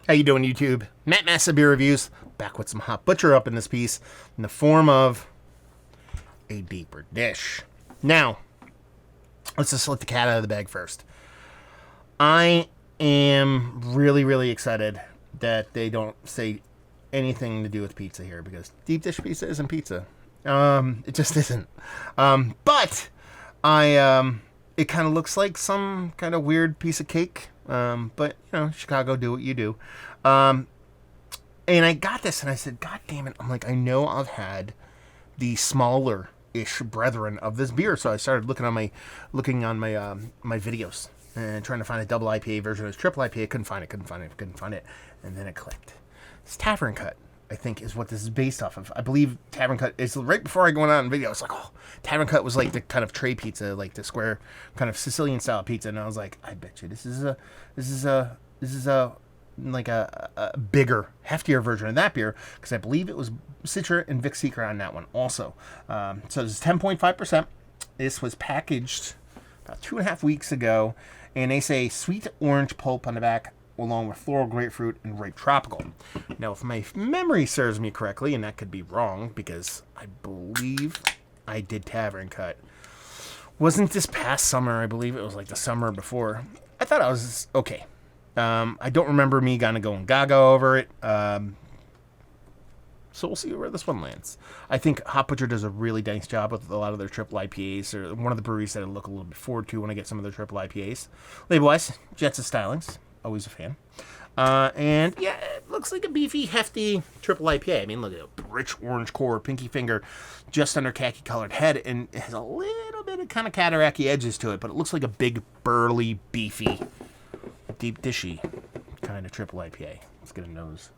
How you doing, YouTube? Matt Massa Beer Reviews, back with some hot butcher up in this piece in the form of a deeper dish. Now, let's just let the cat out of the bag first. I am really excited that they don't say anything to do with pizza here, because deep dish pizza isn't pizza. It just isn't. But it kind of looks like some kind of weird piece of cake. But, you know, Chicago, do what you do. And I got this and I said, God damn it. I'm like, I know I've had the smaller-ish brethren of this beer. So I started looking on my videos and trying to find a double IPA version. It was triple IPA. Couldn't find it. And then it clicked. It's Tavern Cut, I think, is what this is based off of. I believe Tavern Cut is right before I go on video. I was like, oh, Tavern Cut was like the kind of tray pizza, like the square kind of Sicilian style pizza. And I was like, I bet you this is a bigger, heftier version of that beer, because I believe it was Citra and Vic Seeker on that one also. So this is 10.5%. This was packaged about 2.5 weeks ago, and they say sweet orange pulp on the back, along with floral grapefruit and ripe tropical. Now, if my memory serves me correctly, and that could be wrong because I believe I did Tavern Cut, wasn't this past summer? I believe it was like the summer before. I thought I was okay. I don't remember me kind of going gaga over it. So we'll see where this one lands. I think Hot Butcher does a really nice job with a lot of their triple IPAs. Or one of the breweries that I look a little bit forward to when I get some of their triple IPAs. Label-wise, Jets of Stylings. Always a fan. And yeah, it looks like a beefy, hefty triple IPA. I mean, look at it. Rich orange core, pinky finger, just under khaki colored head, and it has a little bit of kind of cataracty edges to it, but it looks like a big, burly, beefy, deep dishy kind of triple IPA. Let's get a nose.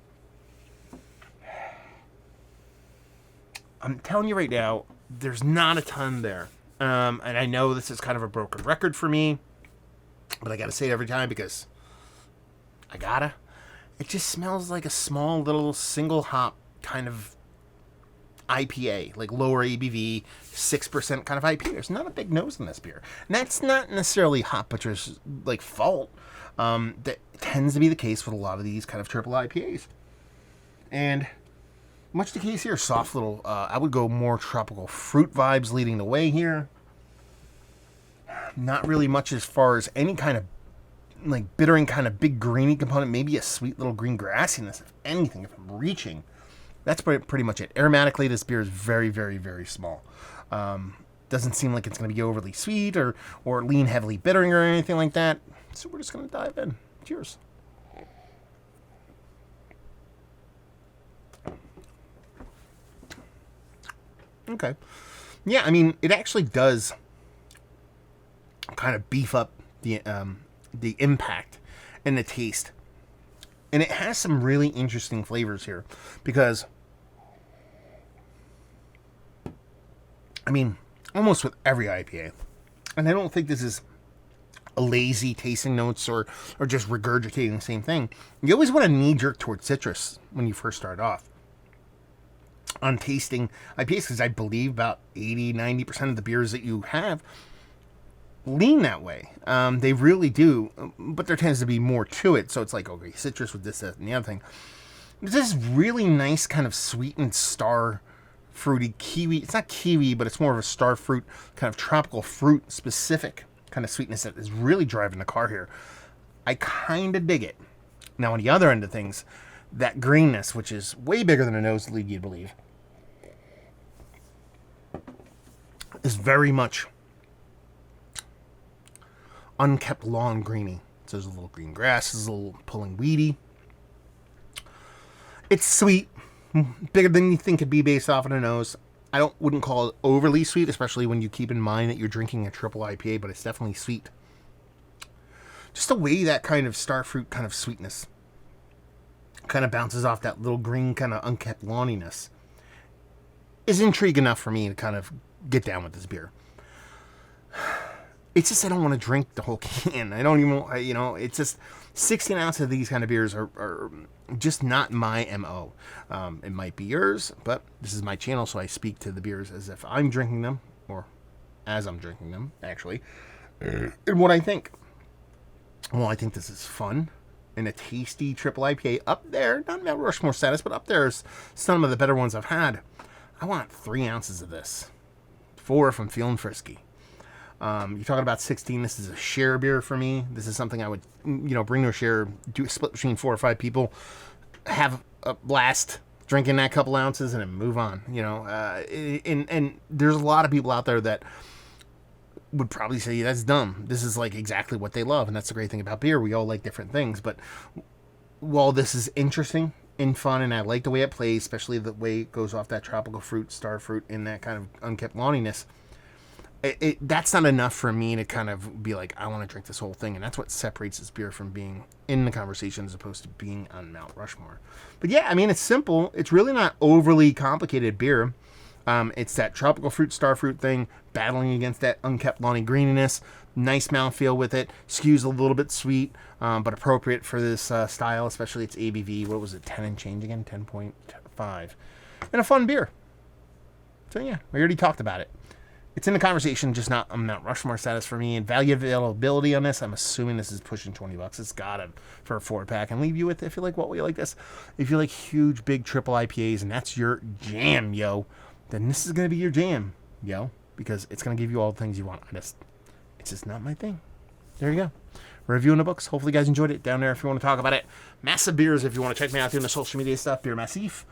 I'm telling you right now, there's not a ton there. And I know this is kind of a broken record for me, but I gotta say it every time because it just smells like a small little single hop kind of IPA, like lower ABV, 6% kind of IPA. There's not a big nose in this beer. And that's not necessarily Hot Butcher's like fault. That tends to be the case with a lot of these kind of triple IPAs. And much the case here, soft little, I would go more tropical fruit vibes leading the way here. Not really much as far as any kind of like bittering kind of big greeny component, maybe a sweet little green grassiness, if anything, if I'm reaching. That's pretty much it. Aromatically, this beer is very small. Doesn't seem like it's going to be overly sweet or lean heavily bittering or anything like that. So we're just going to dive in. Cheers. Okay. Yeah, I mean, it actually does kind of beef up the impact and the taste. And it has some really interesting flavors here because, I mean, almost with every IPA, and I don't think this is a lazy tasting notes or just regurgitating the same thing. You always want to knee-jerk towards citrus when you first start off on tasting IPAs, because I believe about 80-90% of the beers that you have lean that way. They really do, but there tends to be more to it. So it's like, okay, citrus with this, that, and the other thing. This is really nice kind of sweetened star fruity kiwi. It's not kiwi, but it's more of a star fruit, kind of tropical fruit specific kind of sweetness that is really driving the car here. I kind of dig it. Now on the other end of things, that greenness, which is way bigger than a nosebleed, you'd believe, is very much unkept lawn greeny. So there's a little green grass, there's a little pulling weedy. It's sweet, bigger than you think it'd be based off of the nose. I wouldn't call it overly sweet, especially when you keep in mind that you're drinking a triple IPA, but it's definitely sweet. Just the way that kind of starfruit kind of sweetness kind of bounces off that little green kind of unkept lawniness is intrigue enough for me to kind of get down with this beer. It's just I don't want to drink the whole can. I don't even, it's just 16 ounces of these kind of beers are just not my MO. It might be yours, but this is my channel, so I speak to the beers as if I'm drinking them, or as I'm drinking them, actually. And what I think. Well, I think this is fun. and a tasty triple IPA up there, not Mount Rushmore status, but up there's some of the better ones I've had. I want 3 ounces of this. 4 if I'm feeling frisky. You're talking about 16. This is a share beer for me. This is something I would, bring to a share, do a split between 4 or 5 people, have a blast, drinking that couple ounces, and then move on. And there's a lot of people out there that would probably say that's dumb. This is like exactly what they love, and that's the great thing about beer. We all like different things, but while this is interesting and fun, and I like the way it plays, especially the way it goes off that tropical fruit, star fruit, and that kind of unkept lawniness, that's not enough for me to kind of be like, I want to drink this whole thing. And that's what separates this beer from being in the conversation as opposed to being on Mount Rushmore. But yeah, I mean, it's simple. It's really not overly complicated beer. It's that tropical fruit, star fruit thing, battling against that unkept lawny greeniness. Nice mouthfeel with it. Skews a little bit sweet, but appropriate for this style, especially its ABV. What was it, 10 and change again? 10.5. And a fun beer. So yeah, we already talked about it. It's in the conversation, just not a Mount Rushmore status for me. And value availability on this, I'm assuming this is pushing $20. It's got it for a 4-pack. And leave you with, if you like what we like this, if you like huge, big triple IPAs, and that's your jam, yo, then this is going to be your jam, yo, because it's going to give you all the things you want. It's just not my thing. There you go. Reviewing the books. Hopefully you guys enjoyed it. Down there if you want to talk about it. Massive Beers if you want to check me out doing the social media stuff. Beer Massif.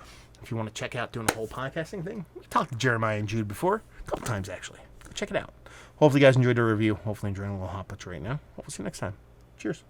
If you want to check out doing the whole podcasting thing. We talked to Jeremiah and Jude before. A couple times, actually. Check it out. Hopefully you guys enjoyed the review. Hopefully enjoying a little hot butcher right now. We'll see you next time. Cheers.